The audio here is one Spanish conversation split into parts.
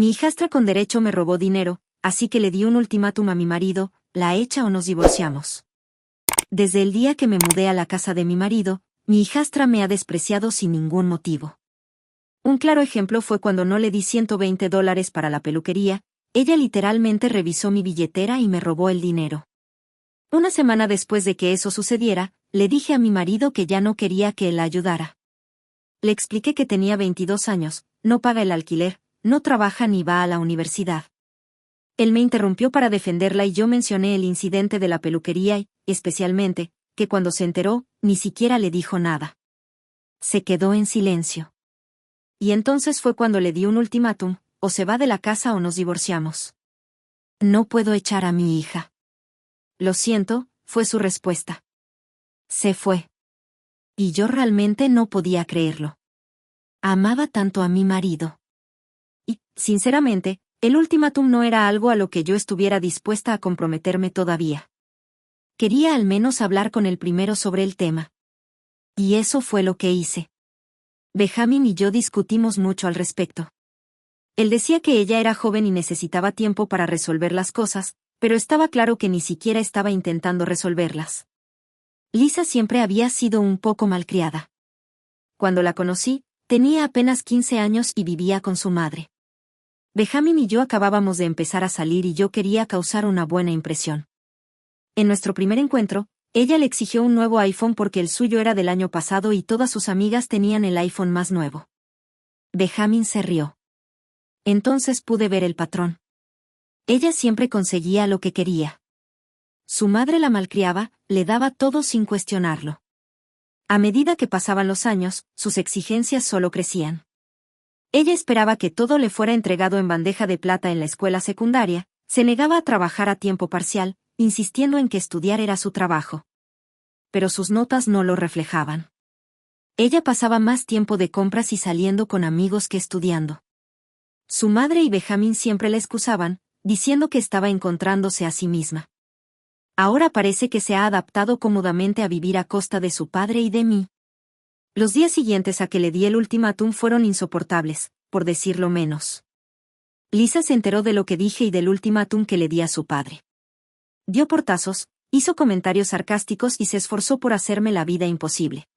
Mi hijastra con derecho me robó dinero, así que le di un ultimátum a mi marido: la echa o nos divorciamos. Desde el día que me mudé a la casa de mi marido, mi hijastra me ha despreciado sin ningún motivo. Un claro ejemplo fue cuando no le di $120 para la peluquería. Ella literalmente revisó mi billetera y me robó el dinero. Una semana después de que eso sucediera, le dije a mi marido que ya no quería que él la ayudara. Le expliqué que tenía 22 años, no paga el alquiler, no trabaja ni va a la universidad. Él me interrumpió para defenderla y yo mencioné el incidente de la peluquería y, especialmente, que cuando se enteró, ni siquiera le dijo nada. Se quedó en silencio. Y entonces fue cuando le di un ultimátum: o se va de la casa o nos divorciamos. No puedo echar a mi hija. Lo siento, fue su respuesta. Se fue. Y yo realmente no podía creerlo. Amaba tanto a mi marido. Y, sinceramente, el ultimátum no era algo a lo que yo estuviera dispuesta a comprometerme todavía. Quería al menos hablar con él primero sobre el tema. Y eso fue lo que hice. Benjamín y yo discutimos mucho al respecto. Él decía que ella era joven y necesitaba tiempo para resolver las cosas, pero estaba claro que ni siquiera estaba intentando resolverlas. Lisa siempre había sido un poco malcriada. Cuando la conocí, tenía apenas 15 años y vivía con su madre. Benjamín y yo acabábamos de empezar a salir y yo quería causar una buena impresión. En nuestro primer encuentro, ella le exigió un nuevo iPhone porque el suyo era del año pasado y todas sus amigas tenían el iPhone más nuevo. Benjamín se rió. Entonces pude ver el patrón. Ella siempre conseguía lo que quería. Su madre la malcriaba, le daba todo sin cuestionarlo. A medida que pasaban los años, sus exigencias solo crecían. Ella esperaba que todo le fuera entregado en bandeja de plata en la escuela secundaria, se negaba a trabajar a tiempo parcial, insistiendo en que estudiar era su trabajo. Pero sus notas no lo reflejaban. Ella pasaba más tiempo de compras y saliendo con amigos que estudiando. Su madre y Benjamín siempre la excusaban, diciendo que estaba encontrándose a sí misma. Ahora parece que se ha adaptado cómodamente a vivir a costa de su padre y de mí. Los días siguientes a que le di el ultimátum fueron insoportables, por decirlo menos. Lisa se enteró de lo que dije y del ultimátum que le di a su padre. Dio portazos, hizo comentarios sarcásticos y se esforzó por hacerme la vida imposible.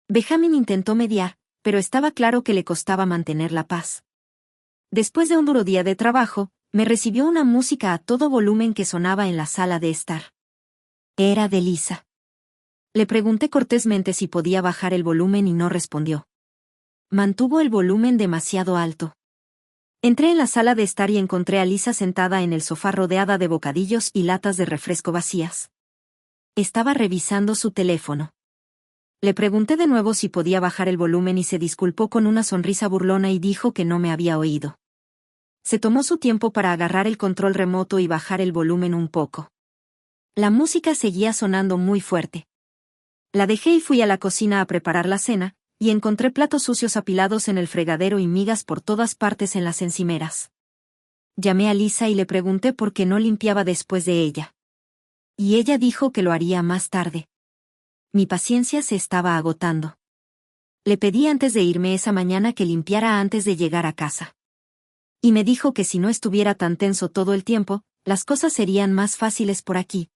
Benjamín intentó mediar, pero estaba claro que le costaba mantener la paz. Después de un duro día de trabajo, me recibió una música a todo volumen que sonaba en la sala de estar. Era de Lisa. Le pregunté cortésmente si podía bajar el volumen y no respondió. Mantuvo el volumen demasiado alto. Entré en la sala de estar y encontré a Lisa sentada en el sofá rodeada de bocadillos y latas de refresco vacías. Estaba revisando su teléfono. Le pregunté de nuevo si podía bajar el volumen y se disculpó con una sonrisa burlona y dijo que no me había oído. Se tomó su tiempo para agarrar el control remoto y bajar el volumen un poco. La música seguía sonando muy fuerte. La dejé y fui a la cocina a preparar la cena, y encontré platos sucios apilados en el fregadero y migas por todas partes en las encimeras. Llamé a Lisa y le pregunté por qué no limpiaba después de ella. Y ella dijo que lo haría más tarde. Mi paciencia se estaba agotando. Le pedí antes de irme esa mañana que limpiara antes de llegar a casa. Y me dijo que si no estuviera tan tenso todo el tiempo, las cosas serían más fáciles por aquí.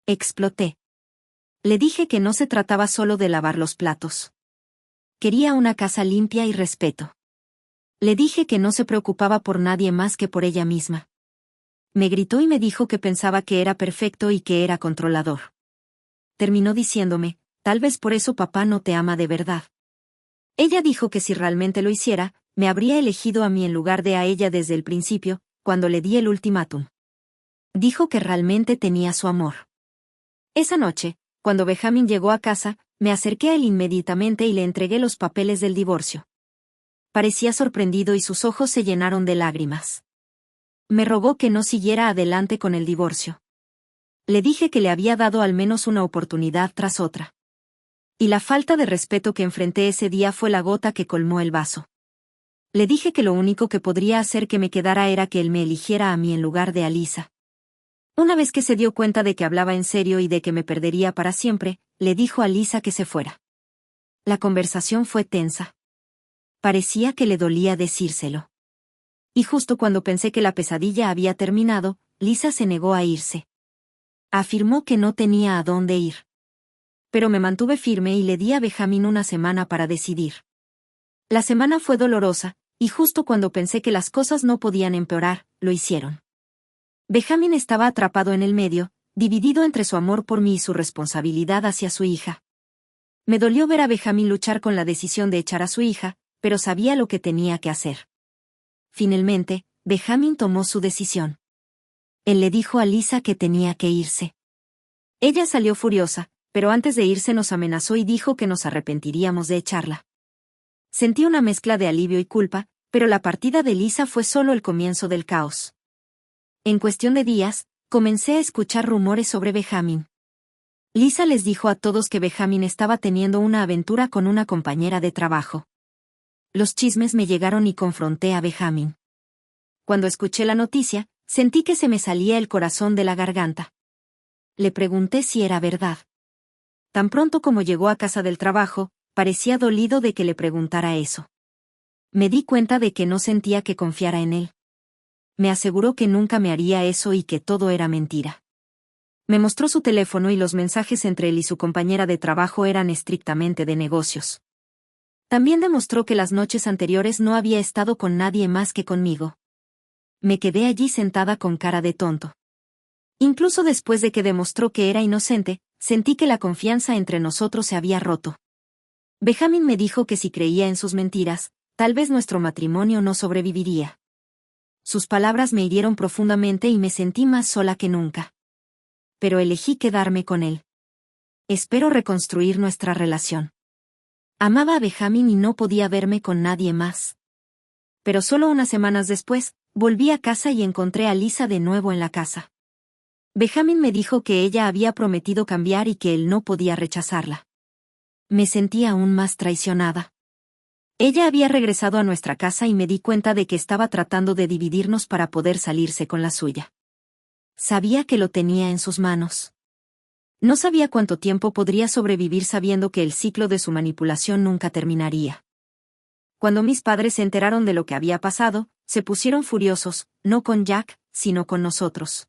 Exploté. Le dije que no se trataba solo de lavar los platos. Quería una casa limpia y respeto. Le dije que no se preocupaba por nadie más que por ella misma. Me gritó y me dijo que pensaba que era perfecto y que era controlador. Terminó diciéndome: tal vez por eso papá no te ama de verdad. Ella dijo que si realmente lo hiciera, me habría elegido a mí en lugar de a ella desde el principio, cuando le di el ultimátum. Dijo que realmente tenía su amor. Esa noche, cuando Benjamín llegó a casa, me acerqué a él inmediatamente y le entregué los papeles del divorcio. Parecía sorprendido y sus ojos se llenaron de lágrimas. Me rogó que no siguiera adelante con el divorcio. Le dije que le había dado al menos una oportunidad tras otra. Y la falta de respeto que enfrenté ese día fue la gota que colmó el vaso. Le dije que lo único que podría hacer que me quedara era que él me eligiera a mí en lugar de a Lisa. Una vez que se dio cuenta de que hablaba en serio y de que me perdería para siempre, le dijo a Lisa que se fuera. La conversación fue tensa. Parecía que le dolía decírselo. Y justo cuando pensé que la pesadilla había terminado, Lisa se negó a irse. Afirmó que no tenía a dónde ir. Pero me mantuve firme y le di a Benjamín una semana para decidir. La semana fue dolorosa, y justo cuando pensé que las cosas no podían empeorar, lo hicieron. Benjamín estaba atrapado en el medio, dividido entre su amor por mí y su responsabilidad hacia su hija. Me dolió ver a Benjamín luchar con la decisión de echar a su hija, pero sabía lo que tenía que hacer. Finalmente, Benjamín tomó su decisión. Él le dijo a Lisa que tenía que irse. Ella salió furiosa, pero antes de irse nos amenazó y dijo que nos arrepentiríamos de echarla. Sentí una mezcla de alivio y culpa, pero la partida de Lisa fue solo el comienzo del caos. En cuestión de días, comencé a escuchar rumores sobre Benjamín. Lisa les dijo a todos que Benjamín estaba teniendo una aventura con una compañera de trabajo. Los chismes me llegaron y confronté a Benjamín. Cuando escuché la noticia, sentí que se me salía el corazón de la garganta. Le pregunté si era verdad. Tan pronto como llegó a casa del trabajo, parecía dolido de que le preguntara eso. Me di cuenta de que no sentía que confiara en él. Me aseguró que nunca me haría eso y que todo era mentira. Me mostró su teléfono y los mensajes entre él y su compañera de trabajo eran estrictamente de negocios. También demostró que las noches anteriores no había estado con nadie más que conmigo. Me quedé allí sentada con cara de tonto. Incluso después de que demostró que era inocente, sentí que la confianza entre nosotros se había roto. Benjamín me dijo que si creía en sus mentiras, tal vez nuestro matrimonio no sobreviviría. Sus palabras me hirieron profundamente y me sentí más sola que nunca. Pero elegí quedarme con él. Espero reconstruir nuestra relación. Amaba a Benjamín y no podía verme con nadie más. Pero solo unas semanas después, volví a casa y encontré a Lisa de nuevo en la casa. Benjamín me dijo que ella había prometido cambiar y que él no podía rechazarla. Me sentí aún más traicionada. Ella había regresado a nuestra casa y me di cuenta de que estaba tratando de dividirnos para poder salirse con la suya. Sabía que lo tenía en sus manos. No sabía cuánto tiempo podría sobrevivir sabiendo que el ciclo de su manipulación nunca terminaría. Cuando mis padres se enteraron de lo que había pasado, se pusieron furiosos, no con Jack, sino con nosotros.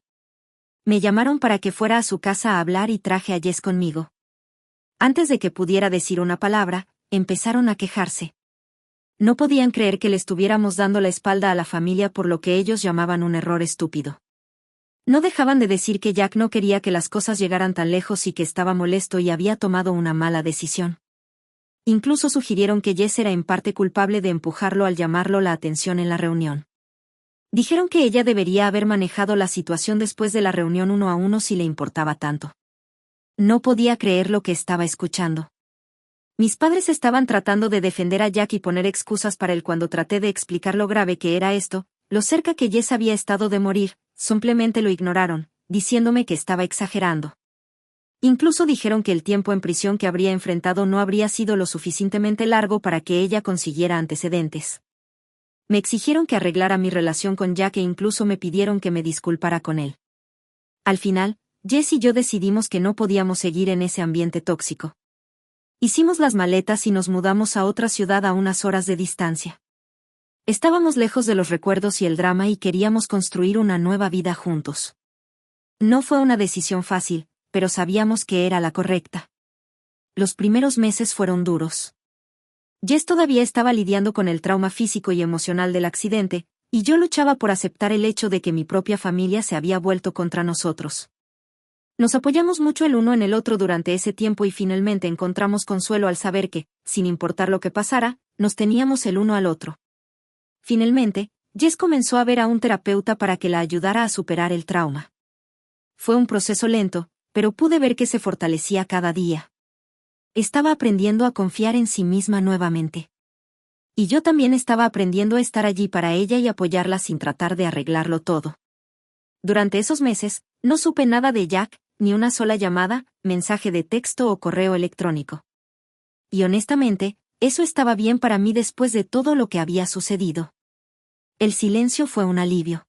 Me llamaron para que fuera a su casa a hablar y traje a Jess conmigo. Antes de que pudiera decir una palabra, empezaron a quejarse. No podían creer que le estuviéramos dando la espalda a la familia por lo que ellos llamaban un error estúpido. No dejaban de decir que Jack no quería que las cosas llegaran tan lejos y que estaba molesto y había tomado una mala decisión. Incluso sugirieron que Jess era en parte culpable de empujarlo al llamarlo la atención en la reunión. Dijeron que ella debería haber manejado la situación después de la reunión uno a uno si le importaba tanto. No podía creer lo que estaba escuchando. Mis padres estaban tratando de defender a Jack y poner excusas para él cuando traté de explicar lo grave que era esto, lo cerca que Jess había estado de morir, simplemente lo ignoraron, diciéndome que estaba exagerando. Incluso dijeron que el tiempo en prisión que habría enfrentado no habría sido lo suficientemente largo para que ella consiguiera antecedentes. Me exigieron que arreglara mi relación con Jack e incluso me pidieron que me disculpara con él. Al final, Jess y yo decidimos que no podíamos seguir en ese ambiente tóxico. Hicimos las maletas y nos mudamos a otra ciudad a unas horas de distancia. Estábamos lejos de los recuerdos y el drama y queríamos construir una nueva vida juntos. No fue una decisión fácil, pero sabíamos que era la correcta. Los primeros meses fueron duros. Jess todavía estaba lidiando con el trauma físico y emocional del accidente, y yo luchaba por aceptar el hecho de que mi propia familia se había vuelto contra nosotros. Nos apoyamos mucho el uno en el otro durante ese tiempo y finalmente encontramos consuelo al saber que, sin importar lo que pasara, nos teníamos el uno al otro. Finalmente, Jess comenzó a ver a un terapeuta para que la ayudara a superar el trauma. Fue un proceso lento, pero pude ver que se fortalecía cada día. Estaba aprendiendo a confiar en sí misma nuevamente. Y yo también estaba aprendiendo a estar allí para ella y apoyarla sin tratar de arreglarlo todo. Durante esos meses, no supe nada de Jack, ni una sola llamada, mensaje de texto o correo electrónico. Y honestamente, eso estaba bien para mí después de todo lo que había sucedido. El silencio fue un alivio.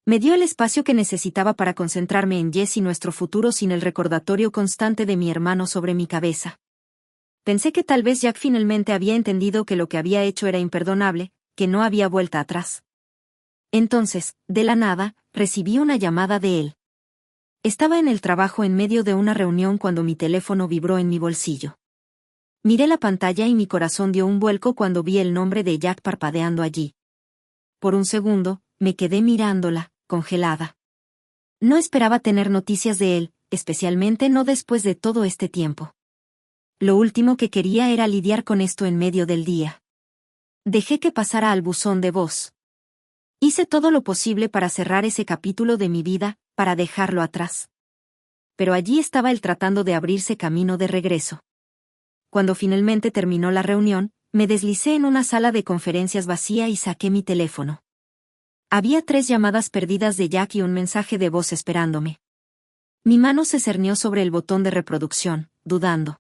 Me dio el espacio que necesitaba para concentrarme en Jess y nuestro futuro sin el recordatorio constante de mi hermano sobre mi cabeza. Pensé que tal vez Jack finalmente había entendido que lo que había hecho era imperdonable, que no había vuelta atrás. Entonces, de la nada, recibí una llamada de él. Estaba en el trabajo en medio de una reunión cuando mi teléfono vibró en mi bolsillo. Miré la pantalla y mi corazón dio un vuelco cuando vi el nombre de Jack parpadeando allí. Por un segundo, me quedé mirándola, congelada. No esperaba tener noticias de él, especialmente no después de todo este tiempo. Lo último que quería era lidiar con esto en medio del día. Dejé que pasara al buzón de voz. Hice todo lo posible para cerrar ese capítulo de mi vida, para dejarlo atrás. Pero allí estaba él tratando de abrirse camino de regreso. Cuando finalmente terminó la reunión, me deslicé en una sala de conferencias vacía y saqué mi teléfono. Había 3 llamadas perdidas de Jack y un mensaje de voz esperándome. Mi mano se cernió sobre el botón de reproducción, dudando.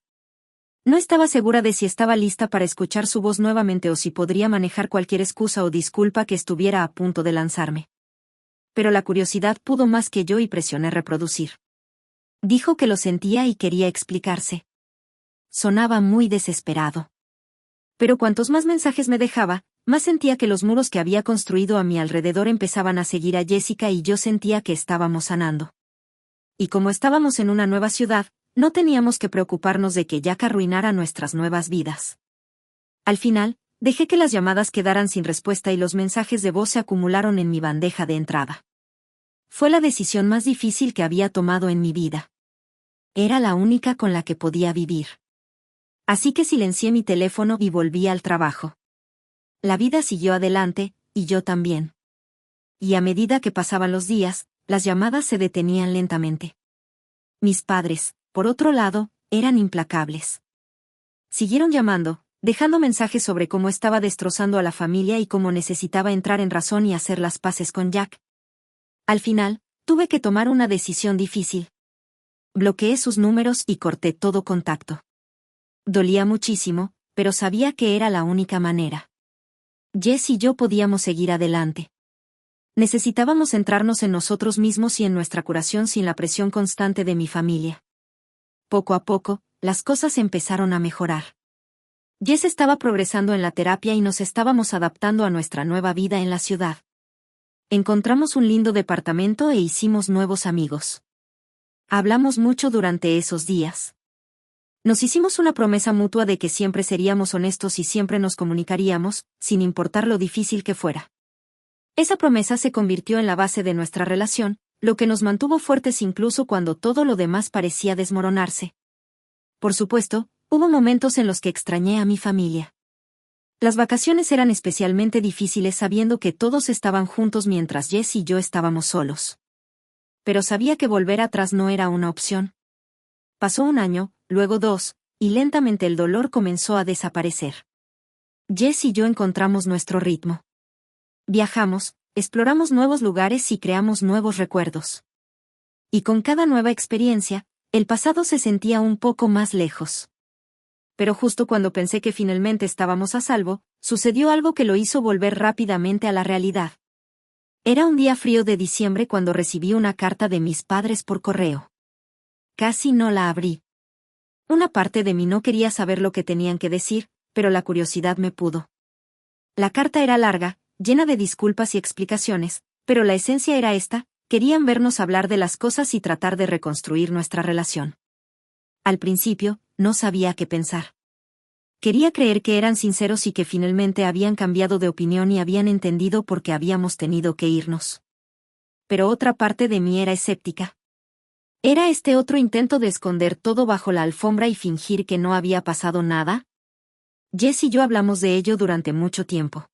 No estaba segura de si estaba lista para escuchar su voz nuevamente o si podría manejar cualquier excusa o disculpa que estuviera a punto de lanzarme. Pero la curiosidad pudo más que yo y presioné reproducir. Dijo que lo sentía y quería explicarse. Sonaba muy desesperado. Pero cuantos más mensajes me dejaba, más sentía que los muros que había construido a mi alrededor empezaban a seguir a Jessica y yo sentía que estábamos sanando. Y como estábamos en una nueva ciudad, no teníamos que preocuparnos de que Jack arruinara nuestras nuevas vidas. Al final, dejé que las llamadas quedaran sin respuesta y los mensajes de voz se acumularon en mi bandeja de entrada. Fue la decisión más difícil que había tomado en mi vida. Era la única con la que podía vivir. Así que silencié mi teléfono y volví al trabajo. La vida siguió adelante, y yo también. Y a medida que pasaban los días, las llamadas se detenían lentamente. Mis padres, por otro lado, eran implacables. Siguieron llamando, dejando mensajes sobre cómo estaba destrozando a la familia y cómo necesitaba entrar en razón y hacer las paces con Jack. Al final, tuve que tomar una decisión difícil. Bloqueé sus números y corté todo contacto. Dolía muchísimo, pero sabía que era la única manera. Jess y yo podíamos seguir adelante. Necesitábamos centrarnos en nosotros mismos y en nuestra curación sin la presión constante de mi familia. Poco a poco, las cosas empezaron a mejorar. Jess estaba progresando en la terapia y nos estábamos adaptando a nuestra nueva vida en la ciudad. Encontramos un lindo departamento e hicimos nuevos amigos. Hablamos mucho durante esos días. Nos hicimos una promesa mutua de que siempre seríamos honestos y siempre nos comunicaríamos, sin importar lo difícil que fuera. Esa promesa se convirtió en la base de nuestra relación, lo que nos mantuvo fuertes incluso cuando todo lo demás parecía desmoronarse. Por supuesto, hubo momentos en los que extrañé a mi familia. Las vacaciones eran especialmente difíciles sabiendo que todos estaban juntos mientras Jess y yo estábamos solos. Pero sabía que volver atrás no era una opción. Pasó un año, luego 2, y lentamente el dolor comenzó a desaparecer. Jess y yo encontramos nuestro ritmo. Viajamos, exploramos nuevos lugares y creamos nuevos recuerdos. Y con cada nueva experiencia, el pasado se sentía un poco más lejos. Pero justo cuando pensé que finalmente estábamos a salvo, sucedió algo que lo hizo volver rápidamente a la realidad. Era un día frío de diciembre cuando recibí una carta de mis padres por correo. Casi no la abrí. Una parte de mí no quería saber lo que tenían que decir, pero la curiosidad me pudo. La carta era larga, llena de disculpas y explicaciones, pero la esencia era esta: querían vernos hablar de las cosas y tratar de reconstruir nuestra relación. Al principio, no sabía qué pensar. Quería creer que eran sinceros y que finalmente habían cambiado de opinión y habían entendido por qué habíamos tenido que irnos. Pero otra parte de mí era escéptica. ¿Era este otro intento de esconder todo bajo la alfombra y fingir que no había pasado nada? Jess y yo hablamos de ello durante mucho tiempo.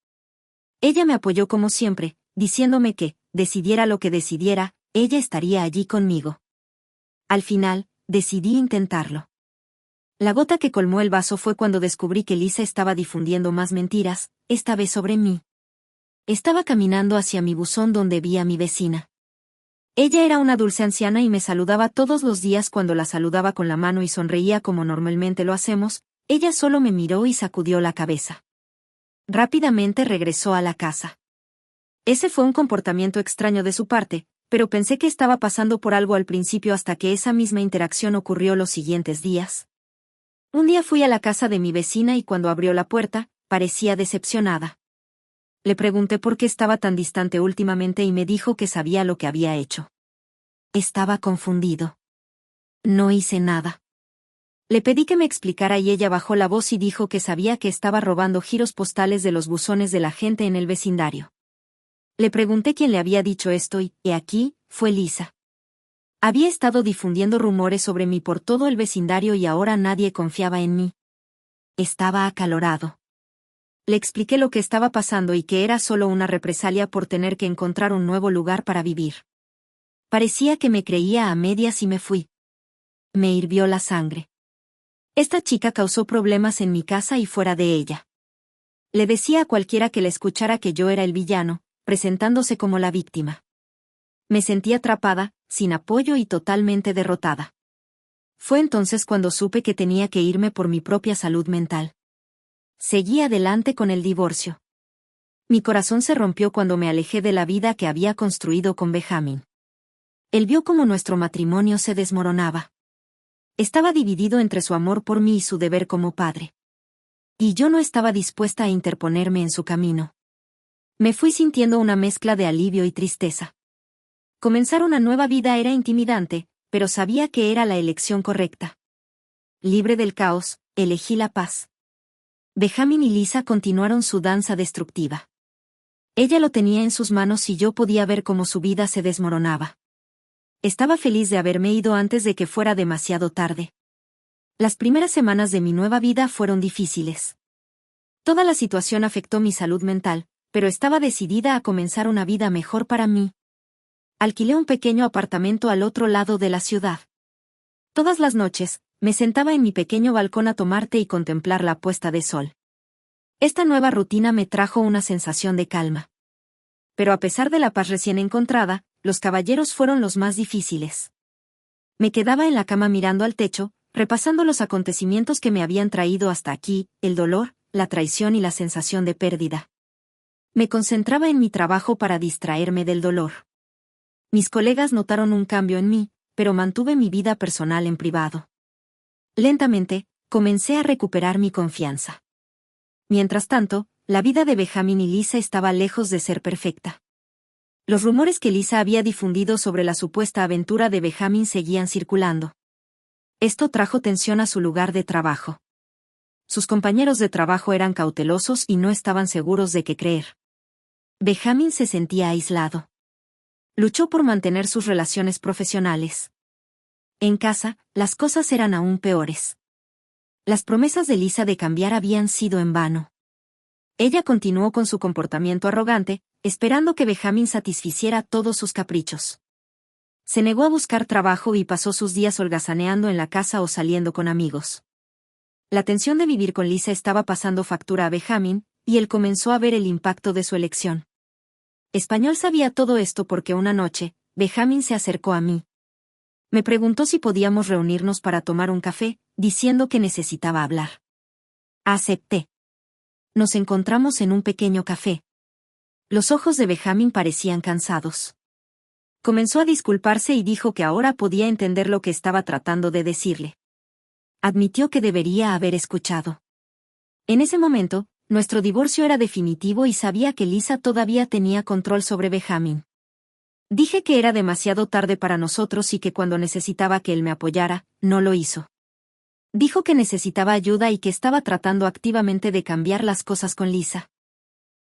Ella me apoyó como siempre, diciéndome que, decidiera lo que decidiera, ella estaría allí conmigo. Al final, decidí intentarlo. La gota que colmó el vaso fue cuando descubrí que Lisa estaba difundiendo más mentiras, esta vez sobre mí. Estaba caminando hacia mi buzón donde vi a mi vecina. Ella era una dulce anciana y me saludaba todos los días cuando la saludaba con la mano y sonreía como normalmente lo hacemos. Ella solo me miró y sacudió la cabeza. Rápidamente regresó a la casa. Ese fue un comportamiento extraño de su parte, pero pensé que estaba pasando por algo al principio hasta que esa misma interacción ocurrió los siguientes días. Un día fui a la casa de mi vecina y cuando abrió la puerta, parecía decepcionada. Le pregunté por qué estaba tan distante últimamente y me dijo que sabía lo que había hecho. Estaba confundido. No hice nada. Le pedí que me explicara y ella bajó la voz y dijo que sabía que estaba robando giros postales de los buzones de la gente en el vecindario. Le pregunté quién le había dicho esto y, he aquí, fue Lisa. Había estado difundiendo rumores sobre mí por todo el vecindario y ahora nadie confiaba en mí. Estaba acalorado. Le expliqué lo que estaba pasando y que era solo una represalia por tener que encontrar un nuevo lugar para vivir. Parecía que me creía a medias y me fui. Me hirvió la sangre. Esta chica causó problemas en mi casa y fuera de ella. Le decía a cualquiera que la escuchara que yo era el villano, presentándose como la víctima. Me sentí atrapada, sin apoyo y totalmente derrotada. Fue entonces cuando supe que tenía que irme por mi propia salud mental. Seguí adelante con el divorcio. Mi corazón se rompió cuando me alejé de la vida que había construido con Benjamín. Él vio cómo nuestro matrimonio se desmoronaba. Estaba dividido entre su amor por mí y su deber como padre. Y yo no estaba dispuesta a interponerme en su camino. Me fui sintiendo una mezcla de alivio y tristeza. Comenzar una nueva vida era intimidante, pero sabía que era la elección correcta. Libre del caos, elegí la paz. Benjamín y Lisa continuaron su danza destructiva. Ella lo tenía en sus manos y yo podía ver cómo su vida se desmoronaba. Estaba feliz de haberme ido antes de que fuera demasiado tarde. Las primeras semanas de mi nueva vida fueron difíciles. Toda la situación afectó mi salud mental, pero estaba decidida a comenzar una vida mejor para mí. Alquilé un pequeño apartamento al otro lado de la ciudad. Todas las noches, me sentaba en mi pequeño balcón a tomar té y contemplar la puesta de sol. Esta nueva rutina me trajo una sensación de calma. Pero a pesar de la paz recién encontrada, los caballeros fueron los más difíciles. Me quedaba en la cama mirando al techo, repasando los acontecimientos que me habían traído hasta aquí, el dolor, la traición y la sensación de pérdida. Me concentraba en mi trabajo para distraerme del dolor. Mis colegas notaron un cambio en mí, pero mantuve mi vida personal en privado. Lentamente, comencé a recuperar mi confianza. Mientras tanto, la vida de Benjamín y Lisa estaba lejos de ser perfecta. Los rumores que Lisa había difundido sobre la supuesta aventura de Benjamín seguían circulando. Esto trajo tensión a su lugar de trabajo. Sus compañeros de trabajo eran cautelosos y no estaban seguros de qué creer. Benjamín se sentía aislado. Luchó por mantener sus relaciones profesionales. En casa, las cosas eran aún peores. Las promesas de Lisa de cambiar habían sido en vano. Ella continuó con su comportamiento arrogante, esperando que Benjamín satisficiera todos sus caprichos. Se negó a buscar trabajo y pasó sus días holgazaneando en la casa o saliendo con amigos. La tensión de vivir con Lisa estaba pasando factura a Benjamín, y él comenzó a ver el impacto de su elección. Español sabía todo esto porque una noche, Benjamín se acercó a mí. Me preguntó si podíamos reunirnos para tomar un café, diciendo que necesitaba hablar. Acepté. Nos encontramos en un pequeño café. Los ojos de Benjamín parecían cansados. Comenzó a disculparse y dijo que ahora podía entender lo que estaba tratando de decirle. Admitió que debería haber escuchado. En ese momento, nuestro divorcio era definitivo y sabía que Lisa todavía tenía control sobre Benjamín. Dije que era demasiado tarde para nosotros y que cuando necesitaba que él me apoyara, no lo hizo. Dijo que necesitaba ayuda y que estaba tratando activamente de cambiar las cosas con Lisa.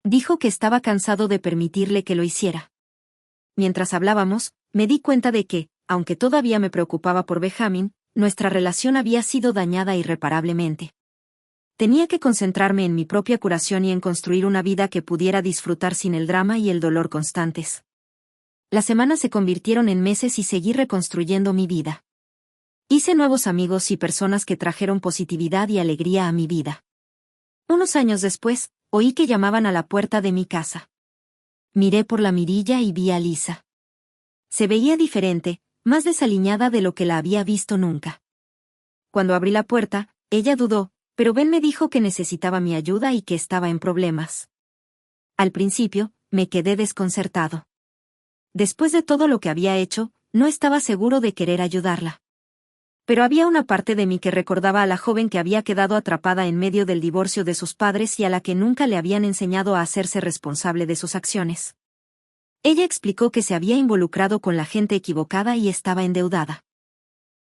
Dijo que estaba cansado de permitirle que lo hiciera. Mientras hablábamos, me di cuenta de que, aunque todavía me preocupaba por Benjamín, nuestra relación había sido dañada irreparablemente. Tenía que concentrarme en mi propia curación y en construir una vida que pudiera disfrutar sin el drama y el dolor constantes. Las semanas se convirtieron en meses y seguí reconstruyendo mi vida. Hice nuevos amigos y personas que trajeron positividad y alegría a mi vida. Unos años después, oí que llamaban a la puerta de mi casa. Miré por la mirilla y vi a Lisa. Se veía diferente, más desaliñada de lo que la había visto nunca. Cuando abrí la puerta, ella dudó, pero Ben me dijo que necesitaba mi ayuda y que estaba en problemas. Al principio, me quedé desconcertado. Después de todo lo que había hecho, no estaba seguro de querer ayudarla. Pero había una parte de mí que recordaba a la joven que había quedado atrapada en medio del divorcio de sus padres y a la que nunca le habían enseñado a hacerse responsable de sus acciones. Ella explicó que se había involucrado con la gente equivocada y estaba endeudada.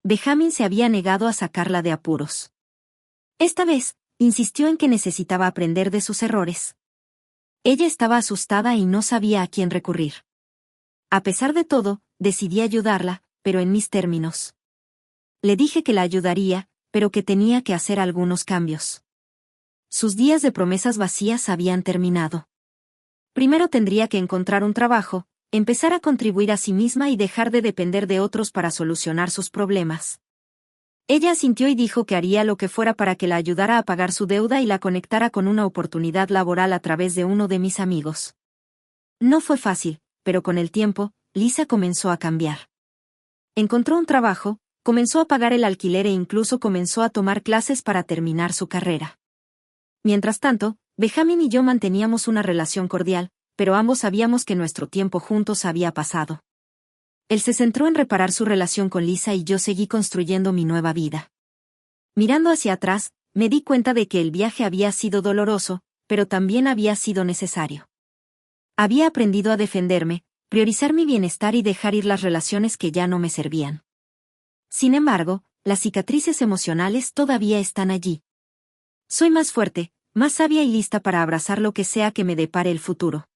Benjamin se había negado a sacarla de apuros. Esta vez, insistió en que necesitaba aprender de sus errores. Ella estaba asustada y no sabía a quién recurrir. A pesar de todo, decidí ayudarla, pero en mis términos. Le dije que la ayudaría, pero que tenía que hacer algunos cambios. Sus días de promesas vacías habían terminado. Primero tendría que encontrar un trabajo, empezar a contribuir a sí misma y dejar de depender de otros para solucionar sus problemas. Ella asintió y dijo que haría lo que fuera para que la ayudara a pagar su deuda y la conectara con una oportunidad laboral a través de uno de mis amigos. No fue fácil, pero con el tiempo, Lisa comenzó a cambiar. Encontró un trabajo, comenzó a pagar el alquiler e incluso comenzó a tomar clases para terminar su carrera. Mientras tanto, Benjamin y yo manteníamos una relación cordial, pero ambos sabíamos que nuestro tiempo juntos había pasado. Él se centró en reparar su relación con Lisa y yo seguí construyendo mi nueva vida. Mirando hacia atrás, me di cuenta de que el viaje había sido doloroso, pero también había sido necesario. Había aprendido a defenderme, priorizar mi bienestar y dejar ir las relaciones que ya no me servían. Sin embargo, las cicatrices emocionales todavía están allí. Soy más fuerte, más sabia y lista para abrazar lo que sea que me depare el futuro.